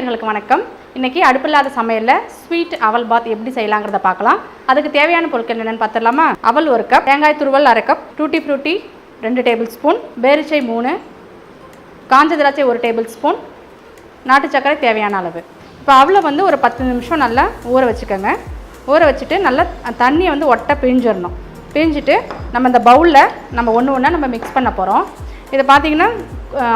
நேயர்களுக்கு வணக்கம். இன்னைக்கு அடுப்பில்லாத சமையல்ல ஸ்வீட் அவல் பாத் எப்படி செய்யலாம்ங்கறத பார்க்கலாம். அதுக்கு தேவையான பொருட்கள் என்னன்னு பார்த்தறலாமா? அவல் 1 கப், தேங்காய் துருவல் 1/2 கப், டூட்டி ஃப்ரூட்டி 2 டேபிள்ஸ்பூன், பேரிச்சை 3, காஞ்ச திராட்சை 1 டேபிள்ஸ்பூன், நாட்டு சர்க்கரை தேவையான அளவு. இப்போ அவலை வந்து ஒரு 10 நிமிஷம் நல்லா ஊற வச்சுக்கோங்க. ஊற வச்சுட்டு நல்லா தண்ணியை வந்து ஒட்ட பிழிஞ்சிடணும். பிழிஞ்சிட்டு நம்ம இந்த பவுலில் நம்ம ஒன்றா நம்ம மிக்ஸ் பண்ண போகிறோம். இதை பார்த்தீங்கன்னா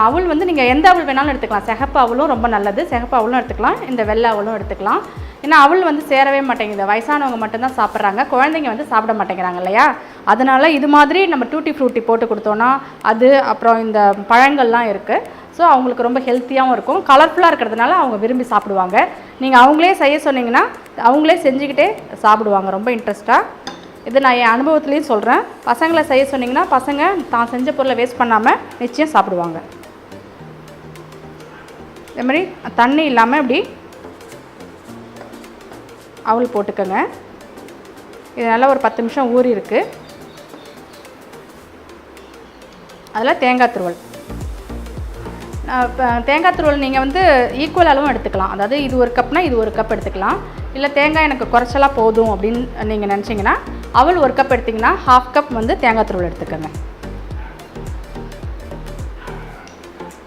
அவல் வந்து நீங்கள் எந்த அவல் வேணாலும் எடுத்துக்கலாம். சிகப்பு அவலும் ரொம்ப நல்லது, சிகப்பு அவலும் எடுத்துக்கலாம், இந்த வெள்ளை அவலும் எடுத்துக்கலாம். ஏன்னா அவல் வந்து சேரவே மாட்டேங்குது, வயசானவங்க மட்டும்தான் சாப்பிட்றாங்க, குழந்தைங்க வந்து சாப்பிட மாட்டேங்கிறாங்க இல்லையா? அதனால் இது மாதிரி நம்ம டூட்டி ஃப்ரூட்டி போட்டு கொடுத்தோன்னா அது அப்புறம் இந்த பழங்கள்லாம் இருக்குது. ஸோ அவங்களுக்கு ரொம்ப ஹெல்த்தியாகவும் இருக்கும், கலர்ஃபுல்லாக இருக்கிறதுனால அவங்க விரும்பி சாப்பிடுவாங்க. நீங்கள் அவங்களே செய்ய சொன்னீங்கன்னா அவங்களே செஞ்சுக்கிட்டே சாப்பிடுவாங்க ரொம்ப இன்ட்ரெஸ்ட்டாக. இது நான் என் அனுபவத்துலேயும் சொல்கிறேன். பசங்களை செய்ய சொன்னிங்கன்னா பசங்க தான் செஞ்ச பொருளை வேஸ்ட் பண்ணாமல் நிச்சயம் சாப்பிடுவாங்க. இதே மாதிரி தண்ணி இல்லாமல் இப்படி அவல் போட்டுக்கோங்க. இது நல்லா ஒரு 10 நிமிஷம் ஊறி இருக்குது. அதில் தேங்காய் துருவல், தேங்காய் துருவல் நீங்கள் வந்து ஈக்குவல் அளவும் எடுத்துக்கலாம். அதாவது இது 1 கப்னால் இது 1 கப் எடுத்துக்கலாம். இல்லை தேங்காய் எனக்கு குறைச்சலாக போதும் அப்படின்னு நீங்கள் நினச்சிங்கன்னா அவல் 1 கப் எடுத்திங்கன்னா 1/2 கப் வந்து தேங்காய் துருவல் எடுத்துக்கோங்க.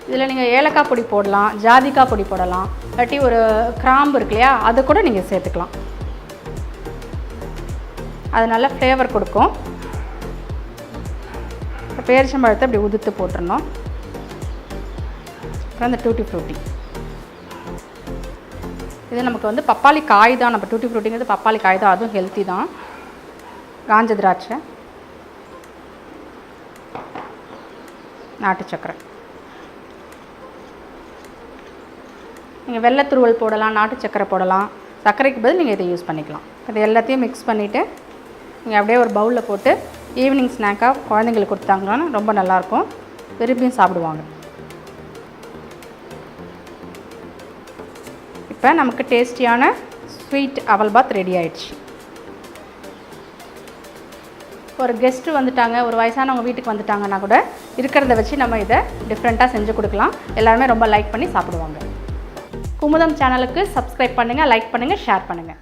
இதில் நீங்கள் ஏலக்காய் பொடி போடலாம், ஜாதிக்காய் பொடி போடலாம், இல்லாட்டி ஒரு கிராம்பு இருக்கு இல்லையா, அது கூட நீங்கள் சேர்த்துக்கலாம். அது நல்ல ஃப்ளேவர் கொடுக்கும். இப்போ பேரிச்சம்பழத்தை இப்படி உதுத்து போட்டுடணும். அப்புறம் இந்த டூட்டி ஃப்ரூட்டி, இது நமக்கு வந்து பப்பாளி காய் தான். நம்ம டூட்டி ஃப்ரூட்டிங்கிறது பப்பாளி காய் தான், அதுவும் ஹெல்த்தி தான். காஞ்ச திராட்சை, நாட்டு சர்க்கரை, நீங்கள் வெள்ளை துருவல் போடலாம், நாட்டு சர்க்கரை போடலாம், சர்க்கரைக்கு பதில் நீங்கள் இதை யூஸ் பண்ணிக்கலாம். இது எல்லாத்தையும் மிக்ஸ் பண்ணிவிட்டு நீங்கள் அப்படியே ஒரு பவுலில் போட்டு ஈவினிங் ஸ்நாக்காக குழந்தைங்களுக்கு கொடுத்தாங்கன்னா ரொம்ப நல்லாயிருக்கும், விரும்பியும் சாப்பிடுவாங்க. இப்போ நமக்கு டேஸ்டியான ஸ்வீட் அவல் பாத் ரெடி ஆயிடுச்சு. ஒரு கெஸ்ட்டு வந்துட்டாங்க, ஒரு வயசானவங்க வீட்டுக்கு வந்துட்டாங்கன்னா கூட இருக்கிறத வச்சு நம்ம இதை டிஃப்ரெண்ட்டாக செஞ்சு கொடுக்கலாம். எல்லாருமே ரொம்ப லைக் பண்ணி சாப்பிடுவாங்க. குமுதம் சேனலுக்கு சப்ஸ்கிரைப் பண்ணுங்கள், லைக் பண்ணுங்கள், ஷேர் பண்ணுங்கள்.